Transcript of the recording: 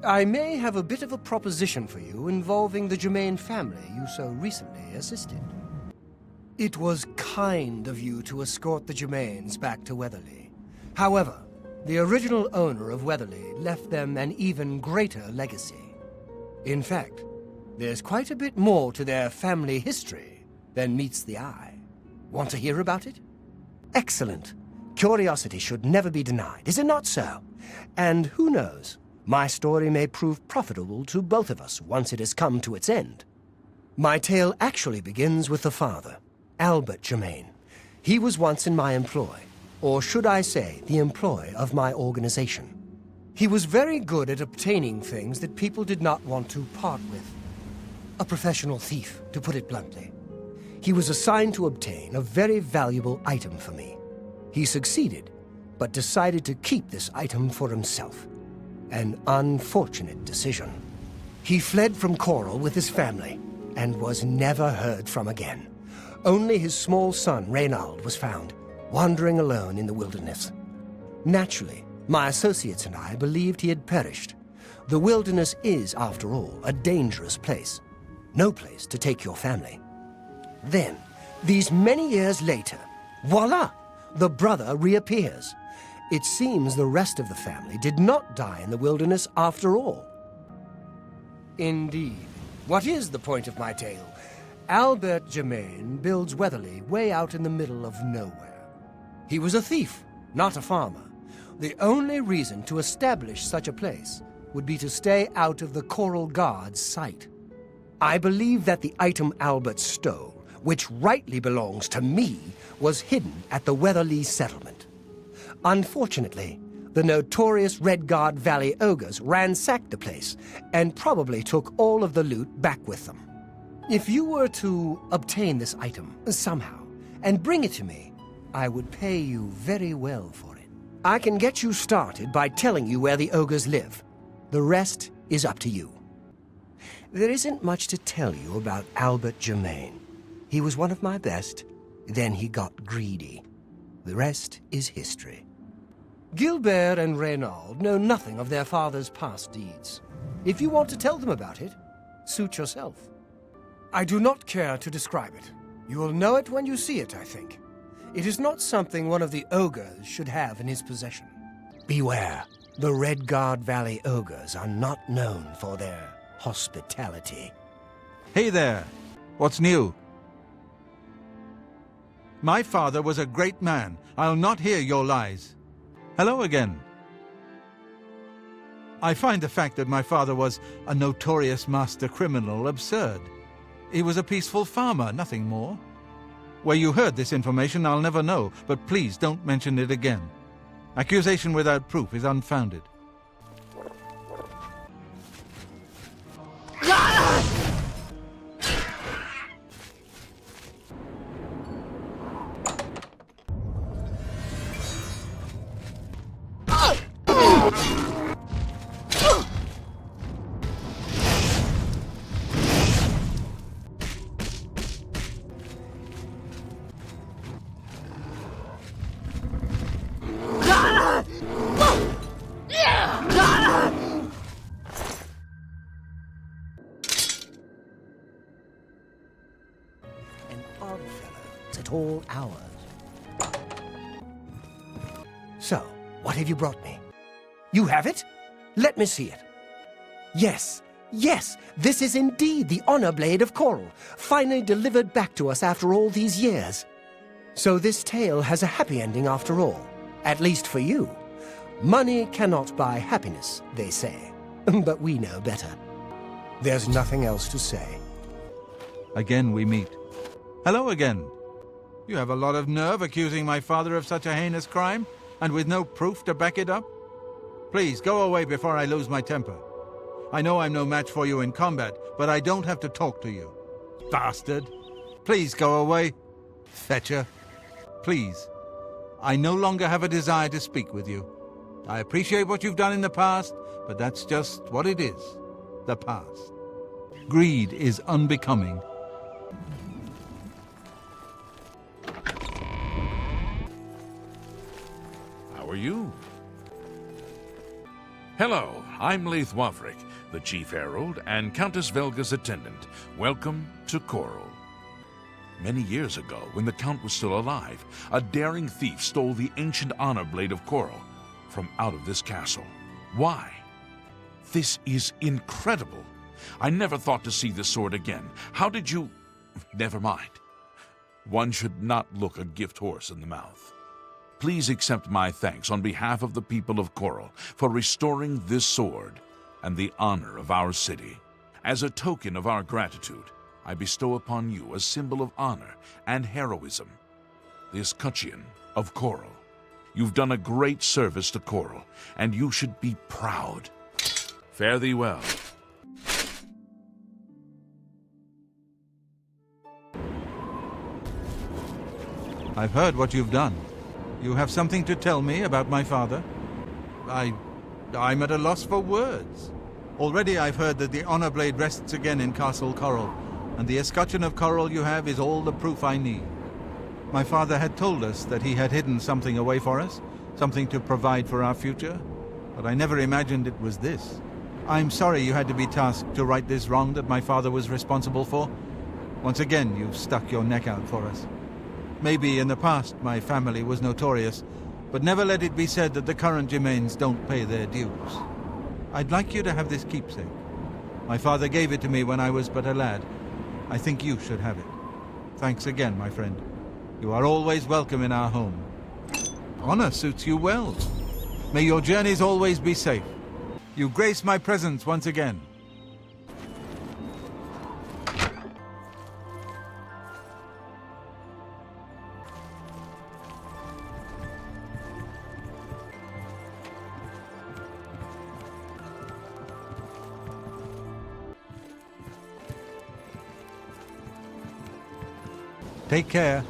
I may have a bit of a proposition for you involving the Germain family you so recently assisted. It was kind of you to escort the Germains back to Weatherly. However, the original owner of Weatherly left them an even greater legacy. In fact, there's quite a bit more to their family history than meets the eye. Want to hear about it? Excellent. Curiosity should never be denied, is it not so? And who knows, my story may prove profitable to both of us once it has come to its end. My tale actually begins with the father, Albert Germain. He was once in my employ, or should I say, the employ of my organization. He was very good at obtaining things that people did not want to part with. A professional thief, to put it bluntly. He was assigned to obtain a very valuable item for me. He succeeded, but decided to keep this item for himself. An unfortunate decision. He fled from Coral with his family, and was never heard from again. Only his small son, Reynald, was found, wandering alone in the wilderness. Naturally, my associates and I believed he had perished. The wilderness is, after all, a dangerous place. No place to take your family. Then, these many years later, voila! The brother reappears. It seems the rest of the family did not die in the wilderness after all. Indeed. What is the point of my tale? Albert Germain builds Weatherly way out in the middle of nowhere. He was a thief, not a farmer. The only reason to establish such a place would be to stay out of the Coral Guard's sight. I believe that the item Albert stole, which rightly belongs to me, was hidden at the Weatherly settlement. Unfortunately, the notorious Red Guard Valley ogres ransacked the place and probably took all of the loot back with them. If you were to obtain this item somehow and bring it to me, I would pay you very well for it. I can get you started by telling you where the ogres live. The rest is up to you. There isn't much to tell you about Albert Germain. He was one of my best, then he got greedy. The rest is history. Gilbert and Reynald know nothing of their father's past deeds. If you want to tell them about it, suit yourself. I do not care to describe it. You will know it when you see it, I think. It is not something one of the ogres should have in his possession. Beware, the Red Guard Valley ogres are not known for their hospitality. Hey there! What's new? My father was a great man. I'll not hear your lies. Hello again. I find the fact that my father was a notorious master criminal absurd. He was a peaceful farmer, nothing more. Where you heard this information, I'll never know, but please don't mention it again. Accusation without proof is unfounded. An odd fellow at all hours. So, what have you brought me? You have it? Let me see it. Yes, yes, this is indeed the honor blade of Coral, finally delivered back to us after all these years. So this tale has a happy ending after all, at least for you. Money cannot buy happiness, they say, but we know better. There's nothing else to say. Again we meet. Hello again. You have a lot of nerve accusing my father of such a heinous crime, and with no proof to back it up? Please, go away before I lose my temper. I know I'm no match for you in combat, but I don't have to talk to you. Bastard! Please go away. Fetcher. Please. I no longer have a desire to speak with you. I appreciate what you've done in the past, but that's just what it is. The past. Greed is unbecoming. How are you? Hello, I'm Leith Wavrik, the Chief Herald and Countess Velga's attendant. Welcome to Coral. Many years ago, when the Count was still alive, a daring thief stole the ancient honor blade of Coral from out of this castle. Why? This is incredible. I never thought to see this sword again. How did you... Never mind. One should not look a gift horse in the mouth. Please accept my thanks on behalf of the people of Coral for restoring this sword and the honor of our city. As a token of our gratitude, I bestow upon you a symbol of honor and heroism, the escutcheon of Coral. You've done a great service to Coral, and you should be proud. Fare thee well. I've heard what you've done. You have something to tell me about my father? I'm at a loss for words. Already I've heard that the honor blade rests again in Castle Coral, and the escutcheon of Coral you have is all the proof I need. My father had told us that he had hidden something away for us, something to provide for our future, but I never imagined it was this. I'm sorry you had to be tasked to right this wrong that my father was responsible for. Once again, you've stuck your neck out for us. Maybe in the past my family was notorious, but never let it be said that the current Germains don't pay their dues. I'd like you to have this keepsake. My father gave it to me when I was but a lad. I think you should have it. Thanks again, my friend. You are always welcome in our home. Honor suits you well. May your journeys always be safe. You grace my presence once again. Take care.